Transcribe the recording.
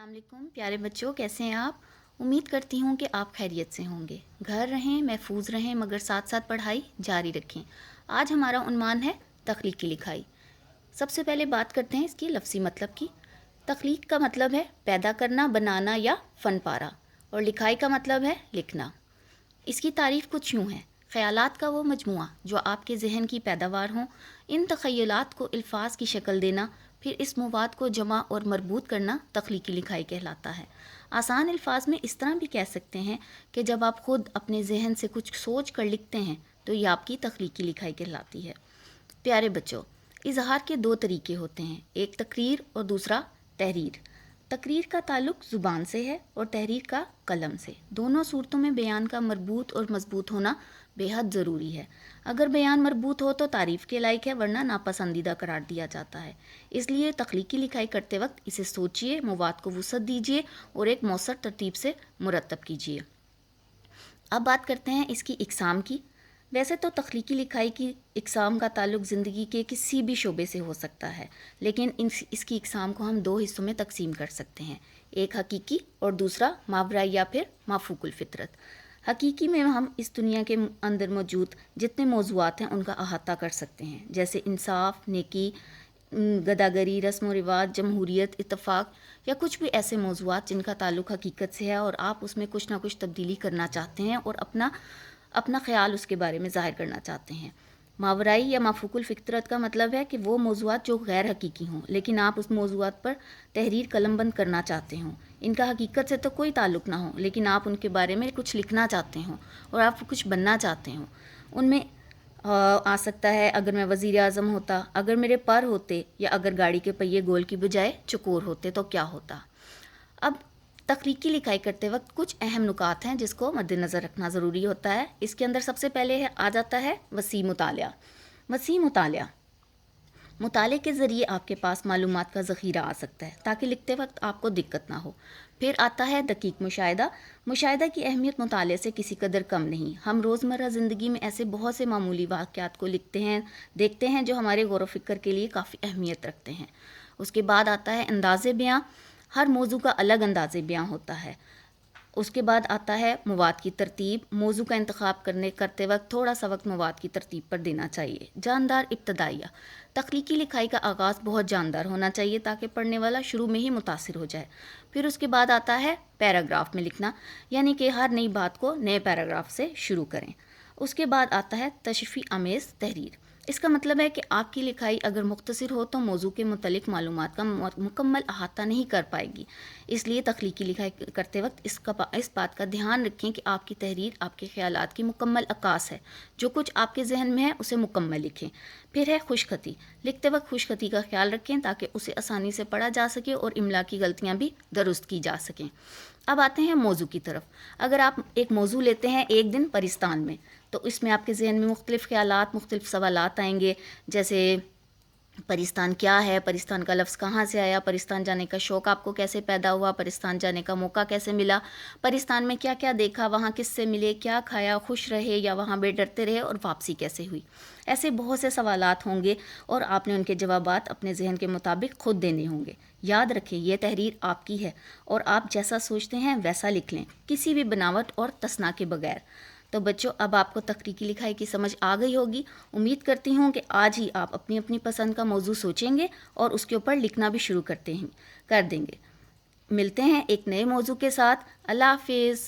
अस्सलाम वालेकुम प्यारे बच्चों, कैसे हैं आप। उम्मीद करती हूँ कि आप खैरियत से होंगे, घर रहें, महफूज रहें, मगर साथ साथ पढ़ाई जारी रखें। आज हमारा उन्वान है तख्लीकी लिखाई। सबसे पहले बात करते हैं इसकी लफ्ज़ी मतलब की। तख्लीक का मतलब है पैदा करना, बनाना या फ़न पारा, और लिखाई का मतलब है लिखना। इसकी तारीफ़ कुछ यूँ है: ख़यालात का वो मजमुआ जो आपके जहन की पैदावार हों, इन तख़य्युलात को अल्फाज की शक्ल देना, फिर इस मवाद को जमा और मरबूत करना तख्लीकी लिखाई कहलाता है। आसान अल्फाज में इस तरह भी कह सकते हैं कि जब आप ख़ुद अपने जहन से कुछ सोच कर लिखते हैं तो ये आपकी तख्लीकी लिखाई कहलाती है। प्यारे बच्चों, इजहार के दो तरीके होते हैं, एक तकरीर और दूसरा तहरीर। तकरीर का ताल्लुक़ ज़ुबान से है और तहरीर का कलम से। दोनों सूरतों में बयान का मरबूत और मजबूत होना बेहद ज़रूरी है। अगर बयान मरबूत हो तो तारीफ़ के लायक है, वरना नापसंदीदा करार दिया जाता है। इसलिए तख्लीकी लिखाई करते वक्त इसे सोचिए, मवाद को वुसअत दीजिए और एक मौसर तरतीब से मुरतब कीजिए। अब बात करते हैं इसकी इक़साम की। वैसे तो तख्लीकी लिखाई की इक़साम का ताल्लुक़ ज़िंदगी के किसी भी शोबे से हो सकता है, लेकिन इसकी इक़साम को हम दो हिस्सों में तकसीम कर सकते हैं, एक हकीकी और दूसरा मावराई या फिर माफूकुल फ़ितरत। हकीकी में हम इस दुनिया के अंदर मौजूद जितने मौज़ूआत हैं उनका अहाता कर सकते हैं, जैसे इंसाफ, नेकी, गदागरी, रस्म व रिवाज, जमहूरियत, इत्तफ़ाक़ या कुछ भी ऐसे मौज़ूआत जिनका ताल्लुक़ हकीकत से है और आप उसमें कुछ ना कुछ तब्दीली करना चाहते हैं और अपना ख़्याल उसके बारे में ज़ाहिर करना चाहते हैं। मावराई या माफूकुल फ़ितरत का मतलब है कि वो मौज़ूआत जो गैर हकीकी हों, लेकिन आप उस मौज़ूआत पर तहरीर कलमबंद करना चाहते हों। इनका हकीकत से तो कोई ताल्लुक़ ना हो, लेकिन आप उनके बारे में कुछ लिखना चाहते हों और आप कुछ बनना चाहते हों। उनमें आ सकता है, अगर मैं वज़ीर आज़म होता, अगर मेरे पर होते, या अगर गाड़ी के पहिए गोल की बजाय चकोर होते तो क्या होता। अब तख्लीकी लिखाई करते वक्त कुछ अहम नुकात हैं जिसको मद्देनज़र रखना ज़रूरी होता है। इसके अंदर सबसे पहले आ जाता है वसी मुतालिया। वसी मुतालिया, मुताले के ज़रिए आपके पास मालूमात का ज़ख़ीरा आ सकता है ताकि लिखते वक्त आपको दिक्कत ना हो। फिर आता है दकीक मुशाहिदा। मुशाहिदा की अहमियत मुताले से किसी कदर कम नहीं। हम रोज़मर्रा ज़िंदगी में ऐसे बहुत से मामूली वाक़यात को लिखते हैं, देखते हैं, जो हमारे गौर व फ़िक्र के लिए काफ़ी अहमियत रखते हैं। उसके बाद आता है अंदाज़े बयां। हर मौजू का अलग अंदाज़े बयां होता है। उसके बाद आता है मवाद की तरतीब। मौजू का इंतखाब करते वक्त थोड़ा सा वक्त मवाद की तरतीब पर देना चाहिए। जानदार इब्तदाइया, तख्लीकी लिखाई का आगाज़ बहुत जानदार होना चाहिए ताकि पढ़ने वाला शुरू में ही मुतासिर हो जाए। फिर उसके बाद आता है पैराग्राफ में लिखना, यानी कि हर नई बात को नए पैराग्राफ से शुरू करें। उसके बाद आता है तशफ़ी आमेज़ तहरीर। इसका मतलब है कि आपकी लिखाई अगर मुख्तसर हो तो मौजू के मुतल्लिक़ मालूमात का मुकम्मल अहाता नहीं कर पाएगी। इसलिए तख्लीकी लिखाई करते वक्त इस बात का ध्यान रखें कि आपकी तहरीर आपके ख़यालात की मुकम्मल अक्कास है। जो कुछ आपके जहन में है उसे मुकम्मल लिखें। फिर है खुशखती। लिखते वक्त खुशखती का ख्याल रखें ताकि उसे आसानी से पढ़ा जा सके और इमला की गलतियाँ भी दुरुस्त की जा सकें। अब आते हैं मौजू की तरफ। अगर आप एक मौजू लेते हैं, एक दिन परिस्तान में, तो इसमें आपके जहन में मुख्तलिफ़ ख़यालात, मुख्तलिफ़ सवालात आएंगे, जैसे परिस्तान क्या है, परिस्तान का लफ्ज़ कहाँ से आया, परिस्तान जाने का शौक़ आपको कैसे पैदा हुआ, परिस्तान जाने का मौका कैसे मिला, परिस्तान में क्या क्या देखा, वहाँ किससे मिले, क्या खाया, खुश रहे या वहाँ बेडरते रहे, और वापसी कैसे हुई। ऐसे बहुत से सवालात होंगे और आपने उनके जवाबात अपने जहन के मुताबिक खुद देने होंगे। याद रखें, यह तहरीर आपकी है और आप जैसा सोचते हैं वैसा लिख लें, किसी भी बनावट और तसना के बगैर। तो बच्चों, अब आपको तख्लीकी लिखाई की समझ आ गई होगी। उम्मीद करती हूँ कि आज ही आप अपनी अपनी पसंद का मौजू सोचेंगे और उसके ऊपर लिखना भी शुरू कर देंगे। मिलते हैं एक नए मौजू के साथ। अल्लाह हाफिज़।